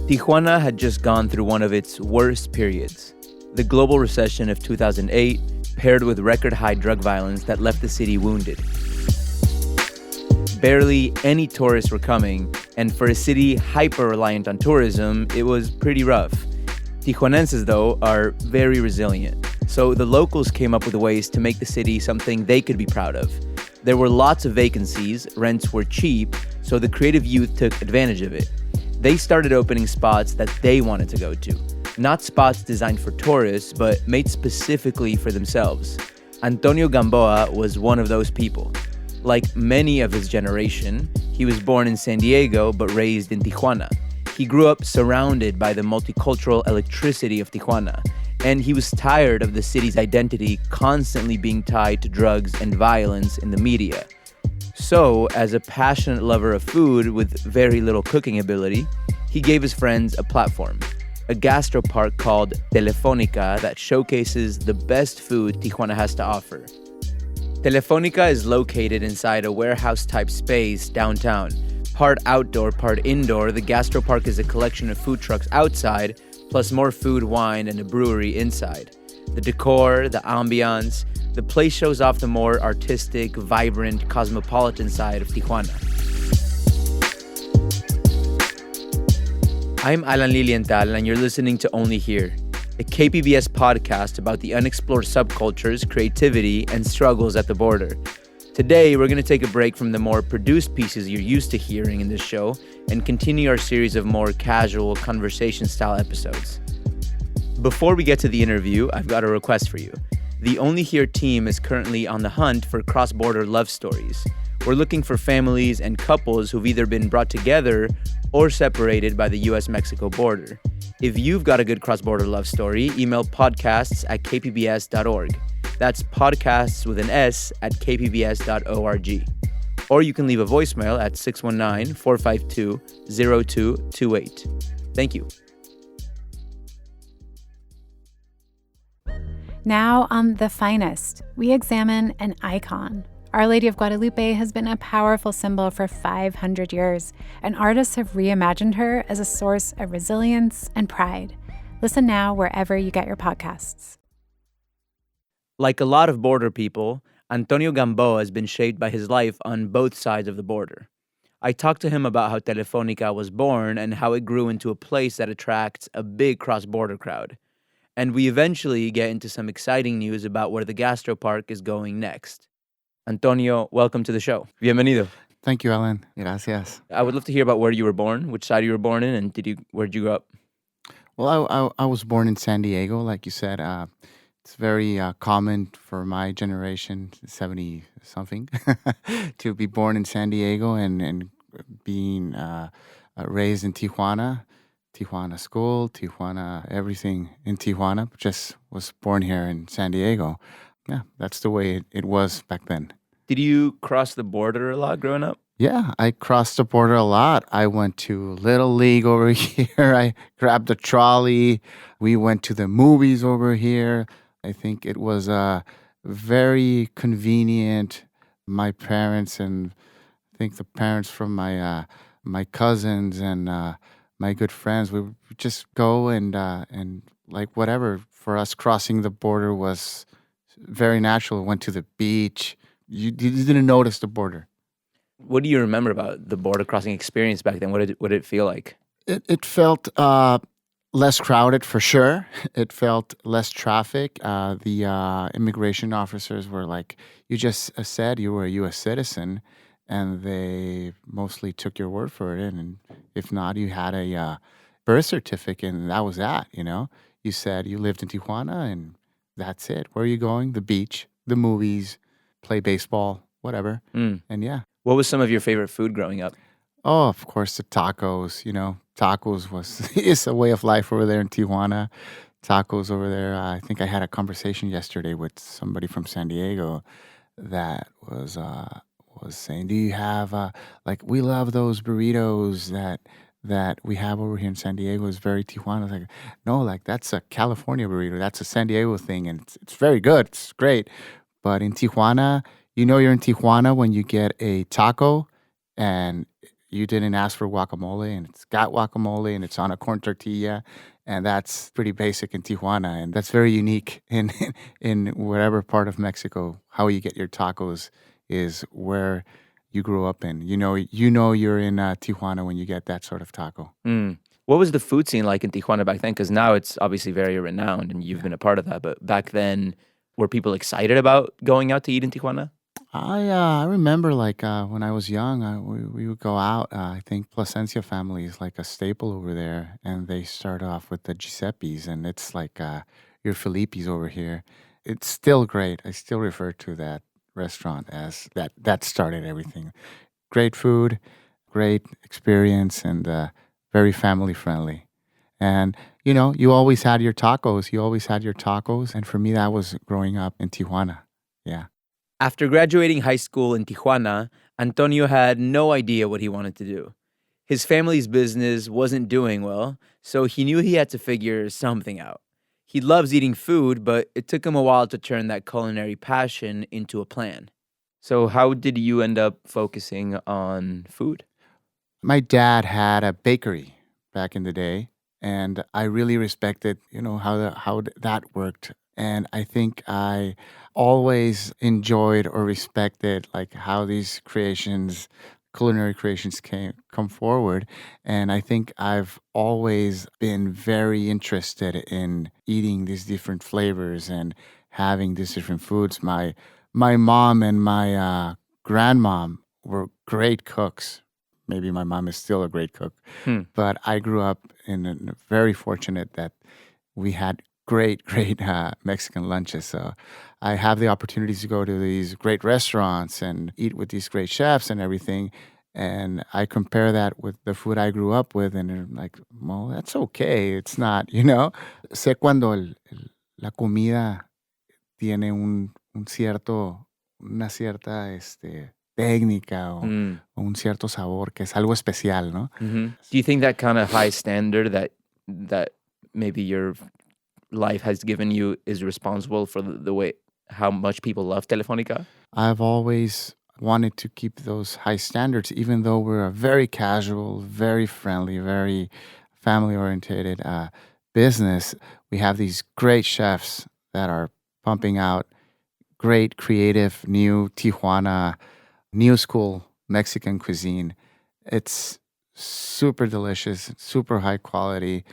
Tijuana had just gone through one of its worst periods. The global recession of 2008 paired with record-high drug violence that left the city wounded. Barely any tourists were coming, and for a city hyper-reliant on tourism, it was pretty rough. Tijuanenses, though, are very resilient, so the locals came up with ways to make the city something they could be proud of. There were lots of vacancies, rents were cheap, so the creative youth took advantage of it. They started opening spots that they wanted to go to. Not spots designed for tourists, but made specifically for themselves. Antonio Gamboa was one of those people. Like many of his generation, he was born in San Diego but raised in Tijuana. He grew up surrounded by the multicultural electricity of Tijuana, and he was tired of the city's identity constantly being tied to drugs and violence in the media. So, as a passionate lover of food with very little cooking ability, he gave his friends a platform, a gastro park called Telefónica that showcases the best food Tijuana has to offer. Telefónica is located inside a warehouse-type space downtown. Part outdoor, part indoor, the gastro park is a collection of food trucks outside, plus more food, wine, and a brewery inside. The decor, the ambiance, the place shows off the more artistic, vibrant, cosmopolitan side of Tijuana. I'm Alan Lilienthal, and you're listening to Only Here, a KPBS podcast about the unexplored subcultures, creativity, and struggles at the border. Today, we're going to take a break from the more produced pieces you're used to hearing in this show and continue our series of more casual, conversation-style episodes. Before we get to the interview, I've got a request for you. The Only Here team is currently on the hunt for cross-border love stories. We're looking for families and couples who've either been brought together or separated by the U.S. Mexico border. If you've got a good cross-border love story, email podcasts@kpbs.org. That's podcasts with an S at kpbs.org. Or you can leave a voicemail at 619-452-0228. Thank you. Now on The Finest, we examine an icon. Our Lady of Guadalupe has been a powerful symbol for 500 years, and artists have reimagined her as a source of resilience and pride. Listen now wherever you get your podcasts. Like a lot of border people, Antonio Gamboa has been shaped by his life on both sides of the border. I talked to him about how Telefónica was born and how it grew into a place that attracts a big cross-border crowd. And we eventually get into some exciting news about where the Gastro Park is going next. Antonio, welcome to the show. Bienvenido. Thank you, Alan. Gracias. I would love to hear about where you were born, which side you were born in, and where did you grow up? Well, I was born in San Diego, like you said. It's very common for my generation, 70-something, to be born in San Diego and being raised in Tijuana. Tijuana school, Tijuana, everything in Tijuana. Just was born here in San Diego. Yeah, that's the way it was back then. Did you cross the border a lot growing up? Yeah, I crossed the border a lot. I went to Little League over here. I grabbed the trolley. We went to the movies over here. I think it was very convenient. My parents and I think the parents from my cousins and my good friends, we would just go and like whatever. For us, crossing the border was very natural. Went to the beach. You didn't notice the border. What do you remember about the border crossing experience back then? What did it feel like? It felt less crowded for sure. It felt less traffic. The immigration officers were like, you just said you were a U.S. citizen, and they mostly took your word for it. And if not, you had a birth certificate, and that was that, you know? You said you lived in Tijuana, and that's it. Where are you going? The beach, the movies, play baseball, whatever. And yeah. What was some of your favorite food growing up? Oh, of course, the tacos. You know, tacos is a way of life over there in Tijuana. Tacos over there. I think I had a conversation yesterday with somebody from San Diego that was saying, "Do you have like we love those burritos that we have over here in San Diego is very Tijuana." I was like, no, like that's a California burrito. That's a San Diego thing, and it's very good. It's great, but in Tijuana, you know you're in Tijuana when you get a taco and you didn't ask for guacamole and it's got guacamole and it's on a corn tortilla. And that's pretty basic in Tijuana. And that's very unique in in whatever part of Mexico. How you get your tacos is where you grew up in. You know you're in Tijuana when you get that sort of taco. Mm. What was the food scene like in Tijuana back then? Because now it's obviously very renowned and you've been a part of that. But back then, were people excited about going out to eat in Tijuana? I remember like when I was young, we would go out. I think Placencia family is like a staple over there, and they start off with the Giuseppe's, and it's like your Felipe's over here. It's still great. I still refer to that restaurant as that started everything. Great food, great experience, and very family friendly. And you always had your tacos. You always had your tacos, and for me, that was growing up in Tijuana. Yeah. After graduating high school in Tijuana, Antonio had no idea what he wanted to do. His family's business wasn't doing well, so he knew he had to figure something out. He loves eating food, but it took him a while to turn that culinary passion into a plan. So, how did you end up focusing on food? My dad had a bakery back in the day, and I really respected, how that worked. And I think I always enjoyed or respected like how these culinary creations come forward. And I think I've always been very interested in eating these different flavors and having these different foods. My mom and my grandmom were great cooks. Maybe my mom is still a great cook, Hmm. but I grew up very fortunate that we had great Mexican lunches. So I have the opportunities to go to these great restaurants and eat with these great chefs and everything. And I compare that with the food I grew up with, and they're like, well, that's okay. It's not. Sé cuando la comida tiene una cierta técnica Mm. o un cierto sabor que es algo especial, ¿no? Do you think that kind of high standard that maybe your life has given you is responsible for the way how much people love Telefonica? I've always wanted to keep those high standards, even though we're a very casual, very friendly, very family oriented business. We have these great chefs that are pumping out great, creative, new Tijuana, new school Mexican cuisine. It's super delicious, super high quality,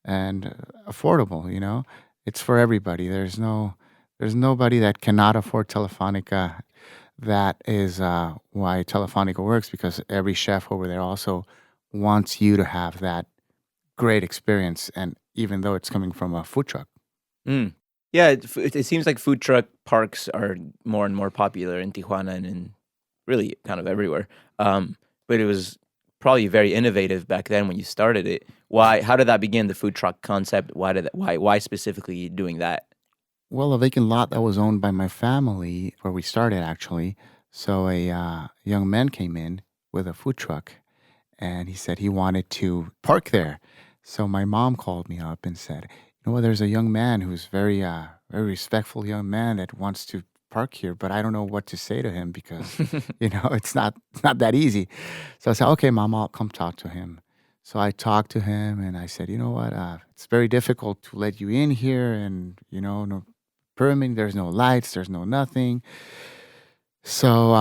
and affordable. It's for everybody. There's nobody that cannot afford Telefonica. That is why Telefonica works, because every chef over there also wants you to have that great experience, and even though it's coming from a food truck. Mm. Yeah, it seems like food truck parks are more and more popular in Tijuana and in really kind of everywhere. But it was probably very innovative back then when you started it. How did that begin, the food truck concept? Why specifically doing that? Well, a vacant lot that was owned by my family, where we started actually. So a young man came in with a food truck, and he said he wanted to park there. So my mom called me up and said, there's a young man who's very respectful young man that wants to park here, but I don't know what to say to him because it's not that easy. So I said, okay, Mom, I'll come talk to him. So I talked to him and I said, what, it's very difficult to let you in here, and no permit, there's no lights, there's no nothing. So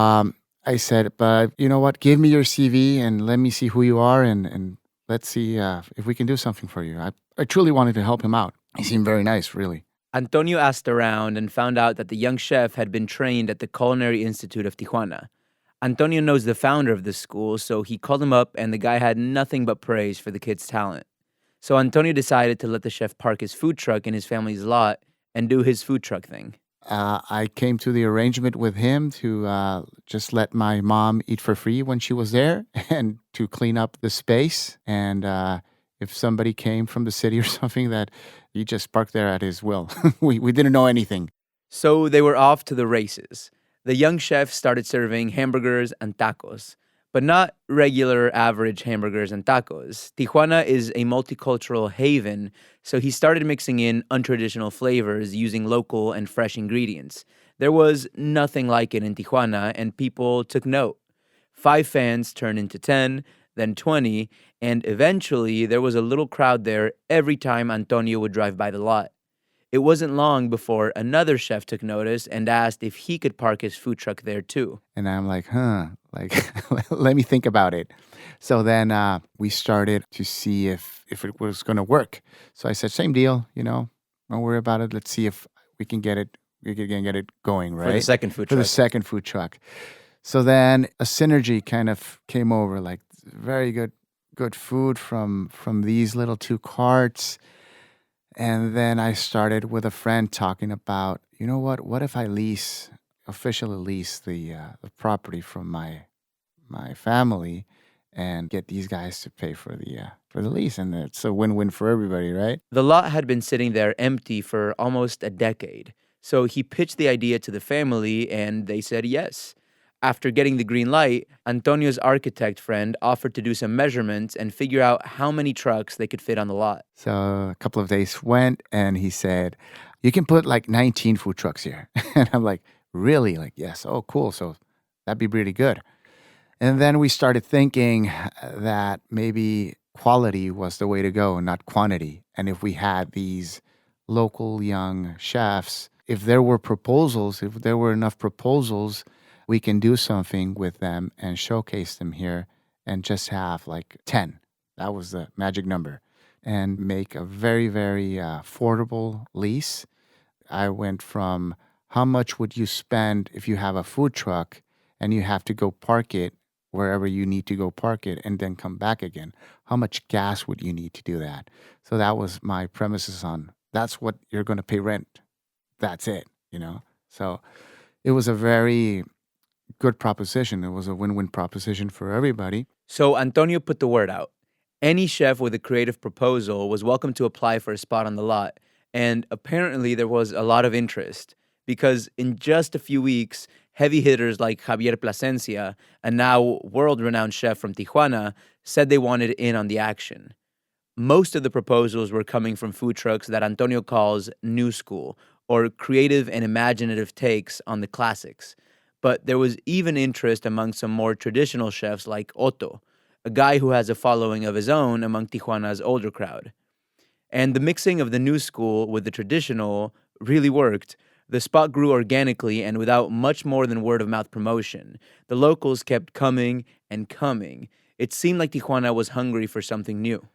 I said, but you know what, give me your CV and let me see who you are, and let's see if we can do something for you. I truly wanted to help him out. He seemed very nice, really. Antonio asked around and found out that the young chef had been trained at the Culinary Institute of Tijuana. Antonio knows the founder of the school, so he called him up, and the guy had nothing but praise for the kid's talent. So Antonio decided to let the chef park his food truck in his family's lot and do his food truck thing. I came to the arrangement with him to just let my mom eat for free when she was there, and to clean up the space. And if somebody came from the city or something, that he just parked there at his will. We didn't know anything. So they were off to the races. The young chef started serving hamburgers and tacos, but not regular average hamburgers and tacos. Tijuana is a multicultural haven, so he started mixing in untraditional flavors using local and fresh ingredients. There was nothing like it in Tijuana, and people took note. 5 fans turned into 10. then 20, and eventually there was a little crowd there every time Antonio would drive by the lot. It wasn't long before another chef took notice and asked if he could park his food truck there too. And I'm like, let me think about it. So then we started to see if it was going to work. So I said, same deal, don't worry about it. Let's see if we can get it going, right? For the second food For truck. the second food truck. So then a synergy kind of came over, like very good food from these little two carts. And then I started with a friend talking about, what if I officially lease the property from my family and get these guys to pay for the lease, and it's a win-win for everybody, right? The lot had been sitting there empty for almost a decade. So he pitched the idea to the family and they said yes. After getting the green light, Antonio's architect friend offered to do some measurements and figure out how many trucks they could fit on the lot. So a couple of days went and he said, you can put like 19 food trucks here. And I'm like, really? Like, yes. Oh, cool. So that'd be pretty good. And then we started thinking that maybe quality was the way to go, not quantity. And if we had these local young chefs, if there were enough proposals, we can do something with them and showcase them here and just have like 10. That was the magic number. And make a very, very affordable lease. I went from how much would you spend if you have a food truck and you have to go park it wherever you need to go park it and then come back again? How much gas would you need to do that? So that was my premises on that's what you're going to pay rent. That's it, So it was a very good proposition. It was a win-win proposition for everybody. So Antonio put the word out. Any chef with a creative proposal was welcome to apply for a spot on the lot. And apparently there was a lot of interest because in just a few weeks, heavy hitters like Javier Plasencia, a now world-renowned chef from Tijuana, said they wanted in on the action. Most of the proposals were coming from food trucks that Antonio calls new school, or creative and imaginative takes on the classics. But there was even interest among some more traditional chefs like Otto, a guy who has a following of his own among Tijuana's older crowd. And the mixing of the new school with the traditional really worked. The spot grew organically and without much more than word-of-mouth promotion. The locals kept coming and coming. It seemed like Tijuana was hungry for something new.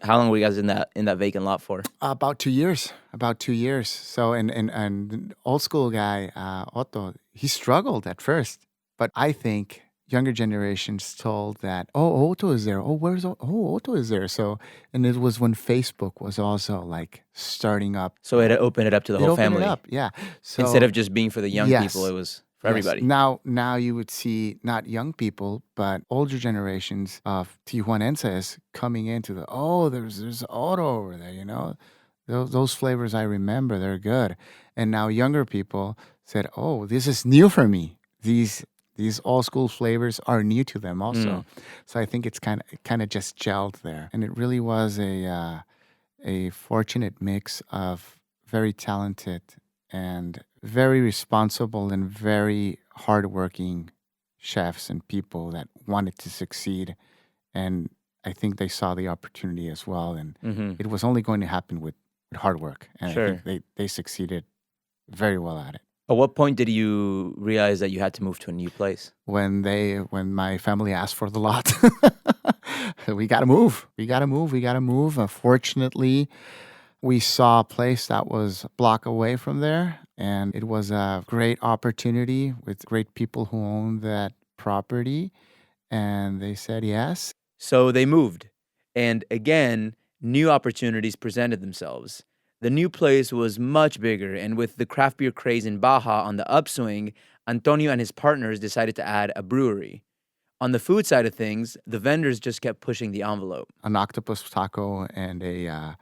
How long were you guys in that vacant lot for? About 2 years. So, and old school guy, Otto, he struggled at first. But I think younger generations told that, oh, Otto is there. Oh, Otto is there. So, and it was when Facebook was also like starting up. So it opened it up to the whole family. It opened it up, yeah. So, instead of just being for the young people, it was for everybody. Now you would see not young people, but older generations of Tijuanenses coming into there's Otto over there, Those flavors I remember, they're good. And now younger people said, oh, this is new for me. These old school flavors are new to them also. So I think it's kind of just gelled there. And it really was a fortunate mix of very talented and very responsible and very hardworking chefs and people that wanted to succeed. And I think they saw the opportunity as well. And it was only going to happen with hard work. And I think they succeeded very well at it. At what point did you realize that you had to move to a new place? When my family asked for the lot. We got to move. Fortunately, we saw a place that was a block away from there, and it was a great opportunity with great people who owned that property, and they said yes. So they moved, and again, new opportunities presented themselves. The new place was much bigger, and with the craft beer craze in Baja on the upswing, Antonio and his partners decided to add a brewery. On the food side of things, the vendors just kept pushing the envelope. An octopus taco and a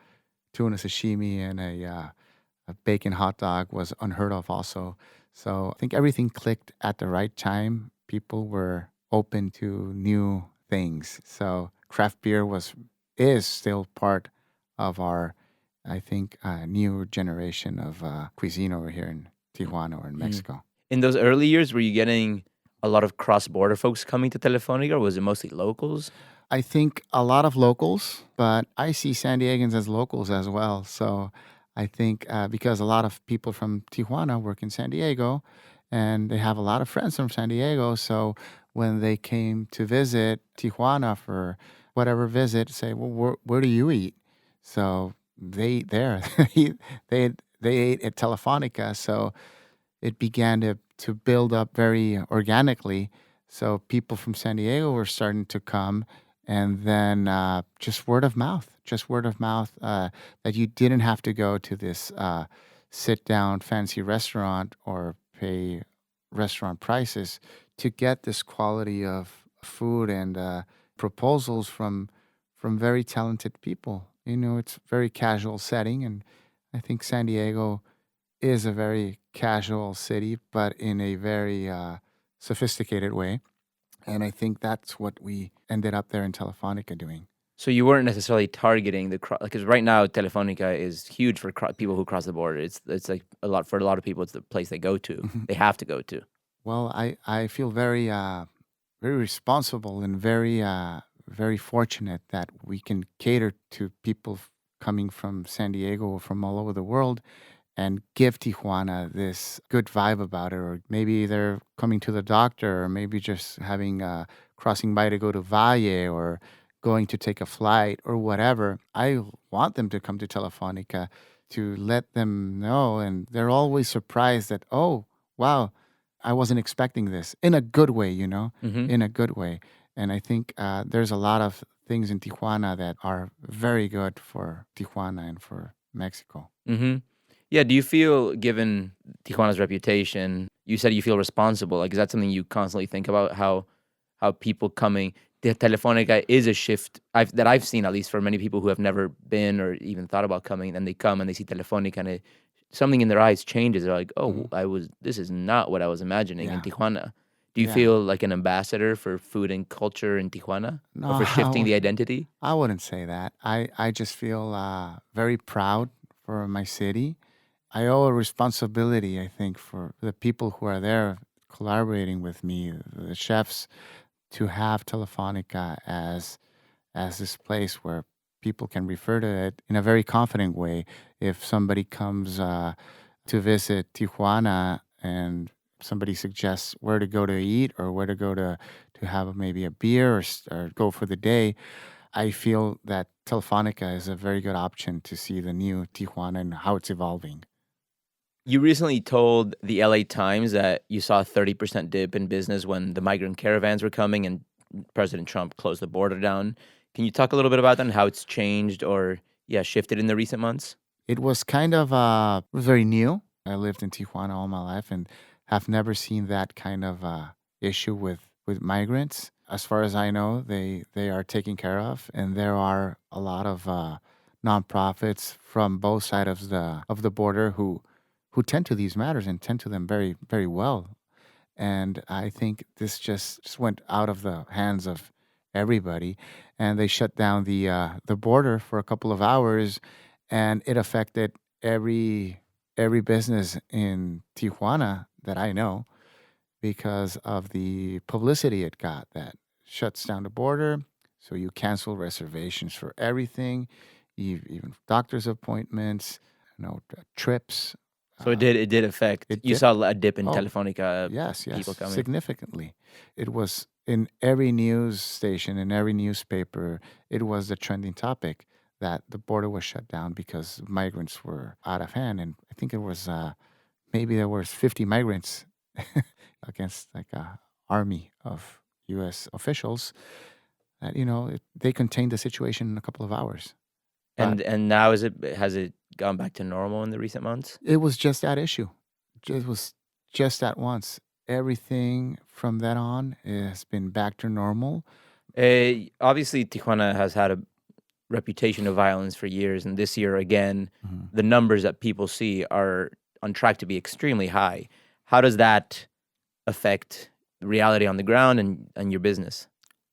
tuna sashimi and a bacon hot dog was unheard of also. So I think everything clicked at the right time. People were open to new things. So craft beer is still part of our, I think, new generation of cuisine over here in Tijuana or in Mexico. In those early years, were you getting a lot of cross-border folks coming to Telefónica, or was it mostly locals? I think a lot of locals, but I see San Diegans as locals as well. So I think because a lot of people from Tijuana work in San Diego and they have a lot of friends from San Diego. So when they came to visit Tijuana for whatever visit, say, well, where do you eat? So they ate there. they they ate at Telefonica. So it began to build up very organically. So people from San Diego were starting to come, and then just word of mouth that you didn't have to go to this sit down fancy restaurant or pay restaurant prices to get this quality of food and proposals from very talented people. You know, it's very casual setting, and I think San Diego is a very casual city, but in a very sophisticated way. And I think that's what we ended up there in Telefonica doing. So you weren't necessarily targeting the because right now Telefonica is huge for people who cross the border. It's like a lot for a lot of people. It's the place they go to. They have to go to. Well, I feel very very responsible and very fortunate that we can cater to people coming from San Diego or from all over the world and give Tijuana this good vibe about it. Or maybe they're coming to the doctor, or maybe just having crossing by to go to Valle, or going to take a flight, or whatever. I want them to come to Telefonica to let them know. And they're always surprised that, oh, wow, I wasn't expecting this in a good way, in a good way. And I think there's a lot of things in Tijuana that are very good for Tijuana and for Mexico. Mm-hmm. Yeah. Do you feel, given Tijuana's reputation, you said you feel responsible? Like, is that something you constantly think about? How people coming, the Telefonica is a shift that I've seen, at least for many people who have never been or even thought about coming, and they come and they see Telefonica, and something in their eyes changes. They're like, oh, this is not what I was imagining in Tijuana. Do you feel like an ambassador for food and culture in Tijuana? No, Or for shifting the identity? I wouldn't say that. I just feel very proud for my city. I owe a responsibility, I think, for the people who are there collaborating with me, the chefs, to have Telefonica as this place where people can refer to it in a very confident way. If somebody comes to visit Tijuana and somebody suggests where to go to eat or where to go to have maybe a beer or go for the day, I feel that Telefonica is a very good option to see the new Tijuana and how it's evolving. You recently told the LA Times that you saw a 30% dip in business when the migrant caravans were coming and President Trump closed the border down. Can you talk a little bit about that and how it's changed or, shifted in the recent months? It was kind of it was very new. I lived in Tijuana all my life and have never seen that kind of issue with migrants. As far as I know, they are taken care of, and there are a lot of nonprofits from both sides of the border who tend to these matters and tend to them very, very well. And I think this just went out of the hands of everybody, and they shut down the border for a couple of hours, and it affected every business in Tijuana that I know because of the publicity it got. That shuts down the border, so you cancel reservations for everything, even doctor's appointments, trips. So it did affect. You saw a dip in Telefonica. Yes, people coming significantly. It was in every news station, in every newspaper. It was the trending topic that the border was shut down because migrants were out of hand, and I think it was maybe there was 50 migrants against like a army of U.S. officials. That they contained the situation in a couple of hours. And now has it gone back to normal in the recent months? It was just that issue. It was just that once. Everything from then on has been back to normal. Obviously, Tijuana has had a reputation of violence for years, and this year again, the numbers that people see are on track to be extremely high. How does that affect reality on the ground and your business?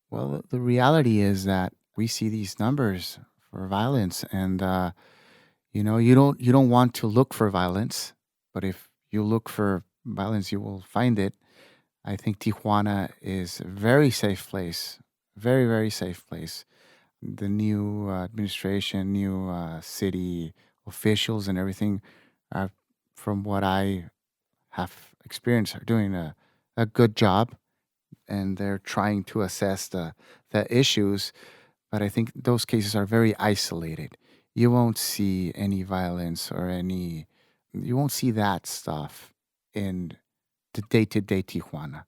Well, the reality is that we see these numbers for violence, and you don't want to look for violence, but if you look for violence, you will find it. I think Tijuana is a very safe place, Very, very safe place. The new administration, new city officials, and everything, are, from what I have experienced, are doing a good job, and they're trying to assess the issues. But I think those cases are very isolated. You won't see any violence or any, you won't see that stuff in the day to day Tijuana.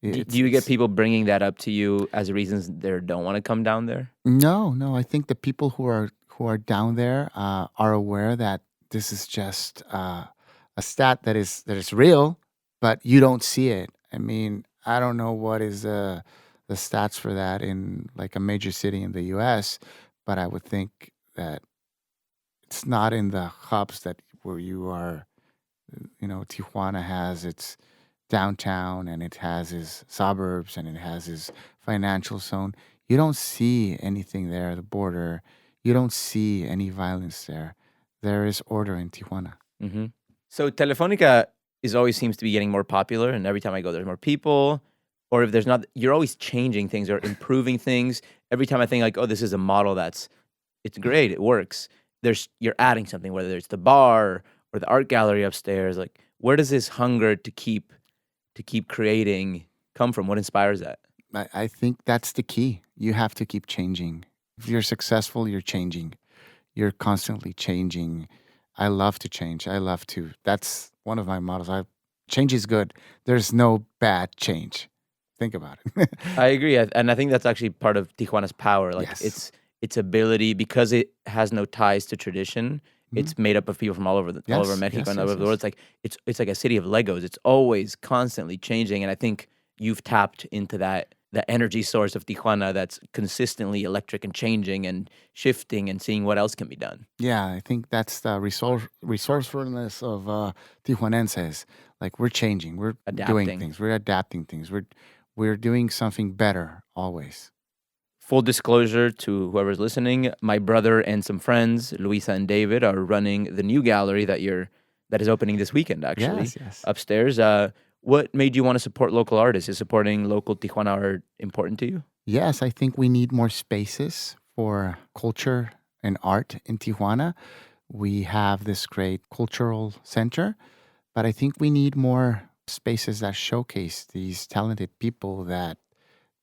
Do you get people bringing that up to you as reasons they don't want to come down there? No. I think the people who are down there are aware that this is just a stat that is real, but you don't see it. I mean, I don't know what is the stats for that in like a major city in the U.S., but I would think that it's not in the hubs that where you are. Tijuana has its downtown and it has its suburbs and it has its financial zone. You don't see anything there, the border. You don't see any violence there. There is order in Tijuana. Mm-hmm. So Telefonica always seems to be getting more popular, and every time I go, there's more people. Or if there's not, you're always changing things or improving things. Every time I think like, oh, this is a model it's great, it works. You're adding something, whether it's the bar or the art gallery upstairs. Like, where does this hunger to keep creating come from? What inspires that? I think that's the key. You have to keep changing. If you're successful, you're changing. You're constantly changing. I love to change. That's one of my models. Change is good. There's no bad change. Think about it. I agree. And I think that's actually part of Tijuana's power. Like, Yes. its ability, because it has no ties to tradition. It's made up of people from all over Mexico and all over the world. It's like it's like a city of Legos. It's always constantly changing, and I think you've tapped into that energy source of Tijuana that's consistently electric and changing and shifting and seeing what else can be done. Yeah, I think that's the resourcefulness of Tijuanenses. Like, we're changing, we're doing Adapting. things, we're adapting things, we're doing something better always. Full disclosure to whoever's listening, my brother and some friends, Luisa and David, are running the new gallery that is opening this weekend, actually, Yes. upstairs. What made you want to support local artists? Is supporting local Tijuana art important to you? Yes, I think we need more spaces for culture and art in Tijuana. We have this great cultural center, but I think we need more spaces that showcase these talented people that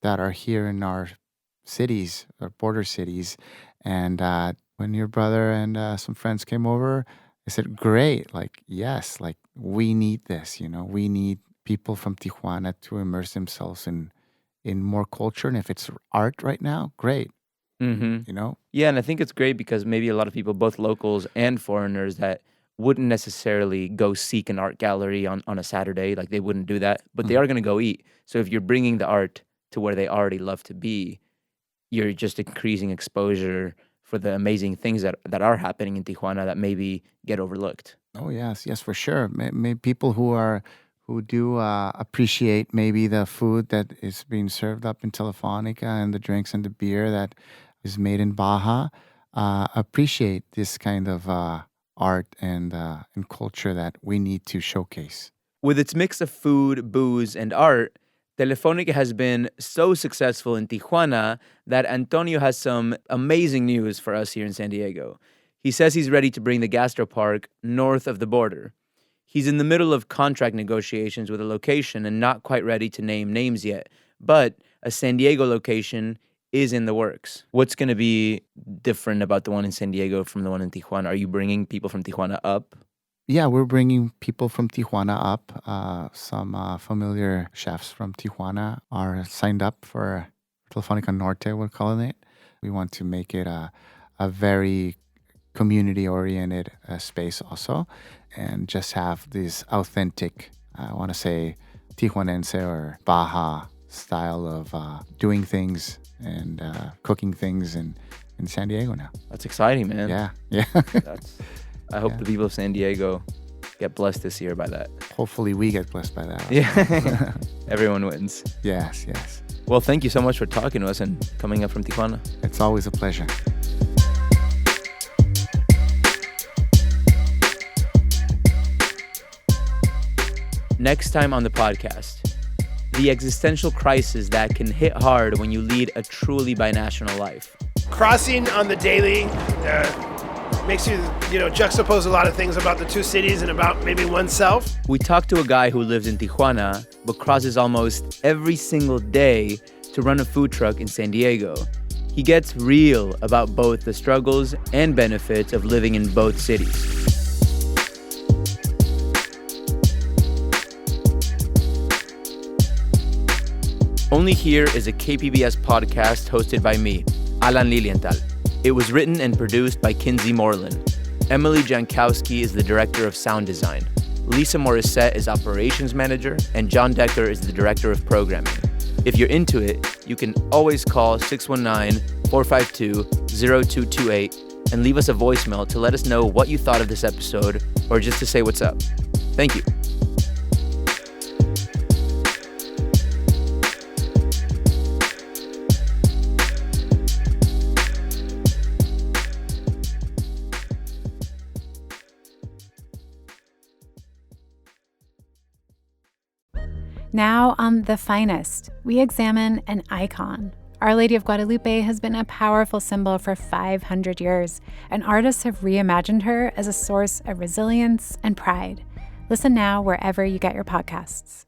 are here in our cities, or border cities. And when your brother and some friends came over, I said, great, like, yes, like, we need this, we need people from Tijuana to immerse themselves in more culture. And if it's art right now, great. Mm-hmm. Yeah, and I think it's great because maybe a lot of people, both locals and foreigners, that wouldn't necessarily go seek an art gallery on a Saturday. Like, they wouldn't do that, but they are going to go eat. So if you're bringing the art to where they already love to be, you're just increasing exposure for the amazing things that are happening in Tijuana that maybe get overlooked. Oh, yes, for sure. Maybe people who do appreciate maybe the food that is being served up in Telefonica and the drinks and the beer that is made in Baja, appreciate this kind of art and culture that we need to showcase. With its mix of food, booze, and art, Telefónica has been so successful in Tijuana that Antonio has some amazing news for us here in San Diego. He says he's ready to bring the Gastro Park north of the border. He's in the middle of contract negotiations with a location and not quite ready to name names yet, but a San Diego location is in the works. What's going to be different about the one in San Diego from the one in Tijuana? Are you bringing people from Tijuana up? Yeah, we're bringing people from Tijuana up. Some familiar chefs from Tijuana are signed up for Telefónica Norte, we're calling it. We want to make it a very community-oriented space also, and just have this authentic, I want to say, Tijuanense or Baja style of doing things and cooking things in San Diego now. That's exciting, man. Yeah. I hope the people of San Diego get blessed this year by that. Hopefully we get blessed by that also. Yeah. Everyone wins. Yes. Well, thank you so much for talking to us and coming up from Tijuana. It's always a pleasure. Next time on the podcast, the existential crisis that can hit hard when you lead a truly binational life. Crossing on the daily makes you juxtapose a lot of things about the two cities and about maybe oneself. We talked to a guy who lives in Tijuana but crosses almost every single day to run a food truck in San Diego. He gets real about both the struggles and benefits of living in both cities. Only Here is a KPBS podcast hosted by me, Alan Lilienthal. It was written and produced by Kinsey Moreland. Emily Jankowski is the director of sound design. Lisa Morissette is operations manager, and John Decker is the director of programming. If you're into it, you can always call 619-452-0228 and leave us a voicemail to let us know what you thought of this episode or just to say what's up. Thank you. Now on The Finest, we examine an icon. Our Lady of Guadalupe has been a powerful symbol for 500 years, and artists have reimagined her as a source of resilience and pride. Listen now wherever you get your podcasts.